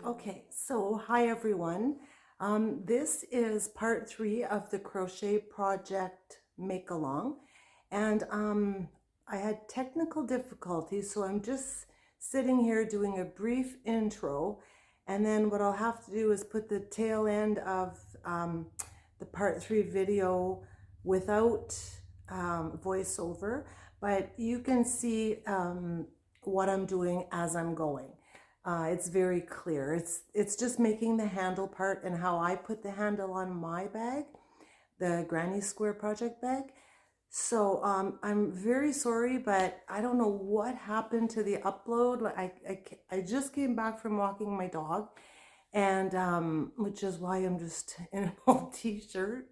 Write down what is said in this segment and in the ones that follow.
Okay, so hi everyone. This is part 3 of the crochet project make along, and I had technical difficulties, so I'm just sitting here doing a brief intro, and then what I'll have to do is put the tail end of the part 3 video without voiceover, but you can see what I'm doing as I'm going. It's very clear. It's just making the handle part and how I put the handle on my bag, the Granny Square project bag. So I'm very sorry, but I don't know what happened to the upload. I just came back from walking my dog, and which is why I'm just in an old t-shirt.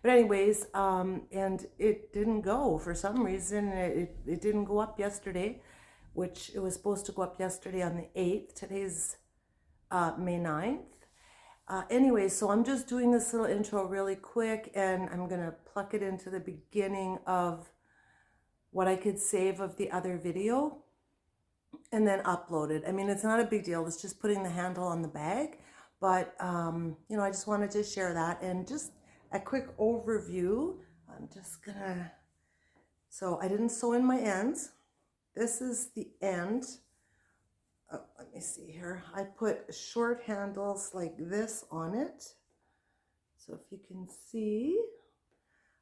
But anyways, and it didn't go for some reason. It didn't go up yesterday, which it was supposed to go up yesterday on the 8th. Today's May 9th. Anyway, so I'm just doing this little intro really quick, and I'm going to pluck it into the beginning of what I could save of the other video and then upload it. I mean, it's not a big deal. It's just putting the handle on the bag. But, you know, I just wanted to share that. And just a quick overview. I'm just going to... So I didn't sew in my ends. This is the end. Oh, let me see here. I put short handles like this on it. So if you can see,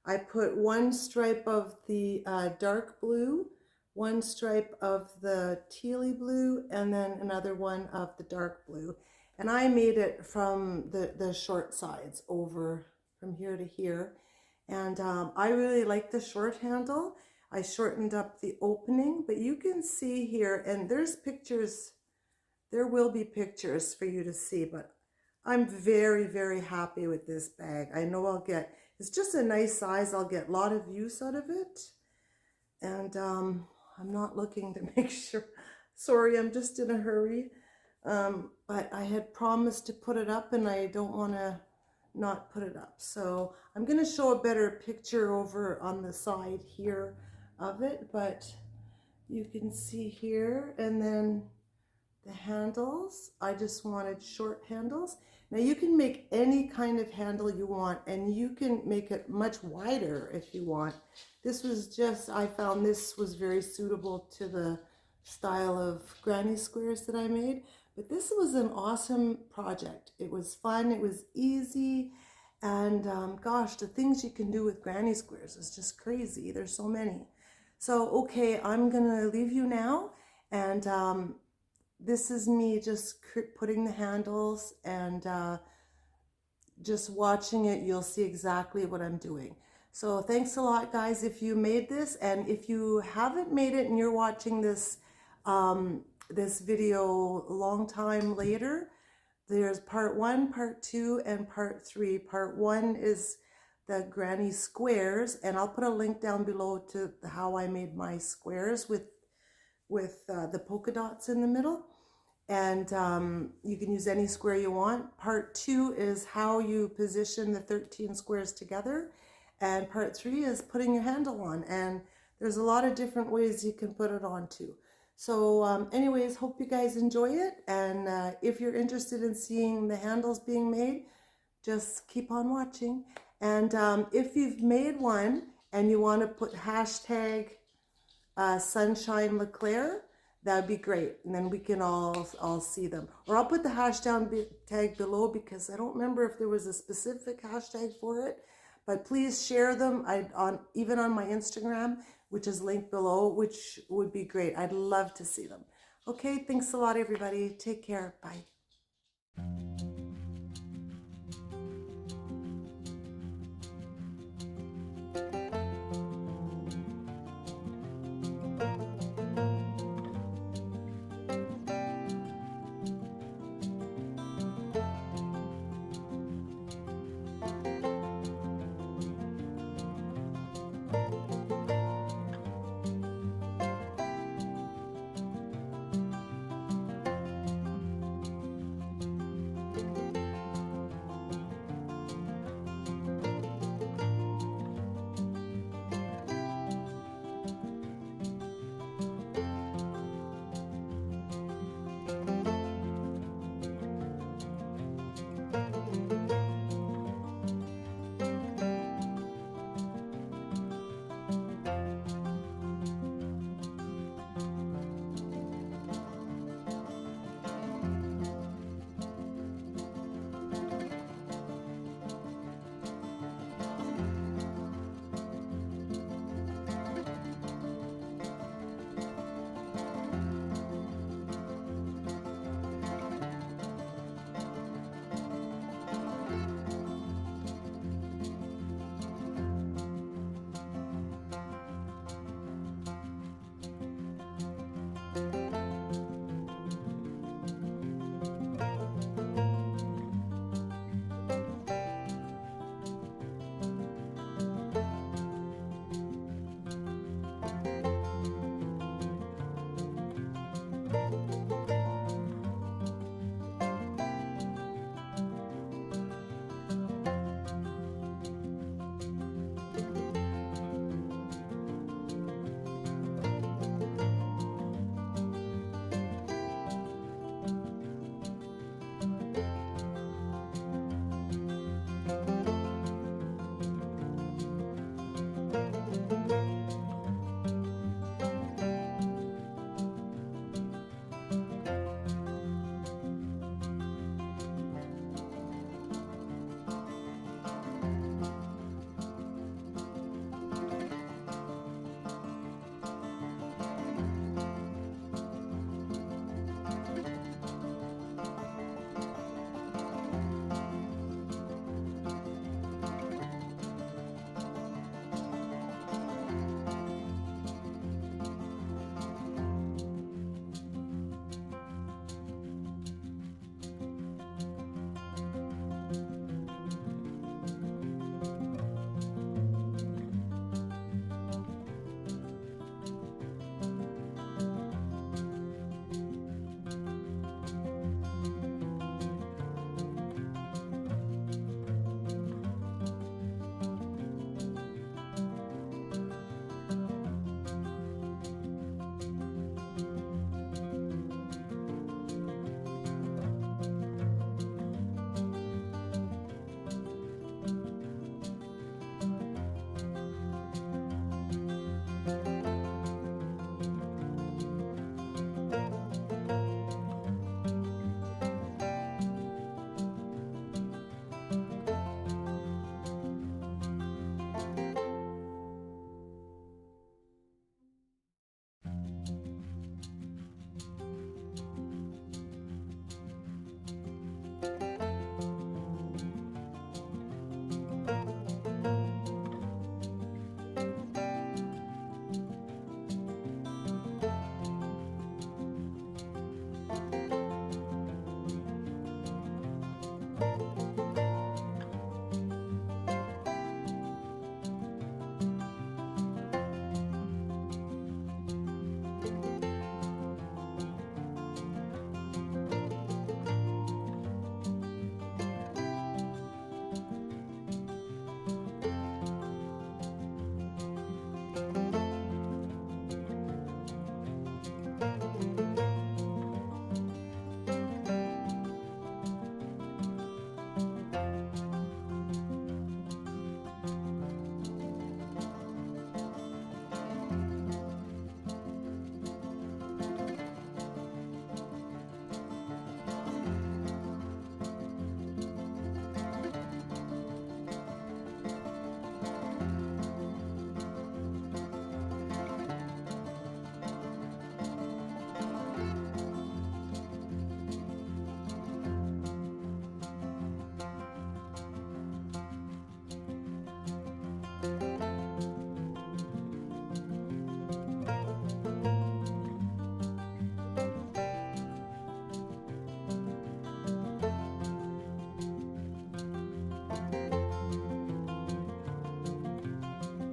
I put one stripe of the dark blue, one stripe of the tealy blue, and then another one of the dark blue. And I made it from the short sides over from here to here. And I really like the short handle. I shortened up the opening, but you can see here, and there's pictures, there will be pictures for you to see, but I'm very, very happy with this bag. I know I'll get, it's just a nice size. I'll get a lot of use out of it. And I'm not looking to make sure, sorry, I'm just in a hurry. But I had promised to put it up, and I don't want to not put it up. So I'm going to show a better picture over on the side here of it, but you can see here, and then the handles, I just wanted short handles. Now you can make any kind of handle you want, and you can make it much wider if you want. This was just, I found this was very suitable to the style of granny squares that I made, but this was an awesome project. It was fun, it was easy, and gosh, the things you can do with granny squares is just crazy. There's so many. So, okay, I'm going to leave you now, and this is me just putting the handles, and just watching it, you'll see exactly what I'm doing. So thanks a lot, guys, if you made this, and if you haven't made it and you're watching this, this video a long time later, there's part 1, part 2, and part 3. Part 1 is the granny squares, and I'll put a link down below to how I made my squares with the polka dots in the middle, and you can use any square you want. Part 2 is how you position the 13 squares together, and part 3 is putting your handle on, and there's a lot of different ways you can put it on too. So anyways, hope you guys enjoy it, and if you're interested in seeing the handles being made, just keep on watching. And if you've made one and you want to put hashtag SunshineLeclair, that'd be great. And then we can all see them. Or I'll put the hashtag tag below, because I don't remember if there was a specific hashtag for it. But please share them even on my Instagram, which is linked below, which would be great. I'd love to see them. Okay, thanks a lot, everybody. Take care. Bye.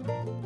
Bye.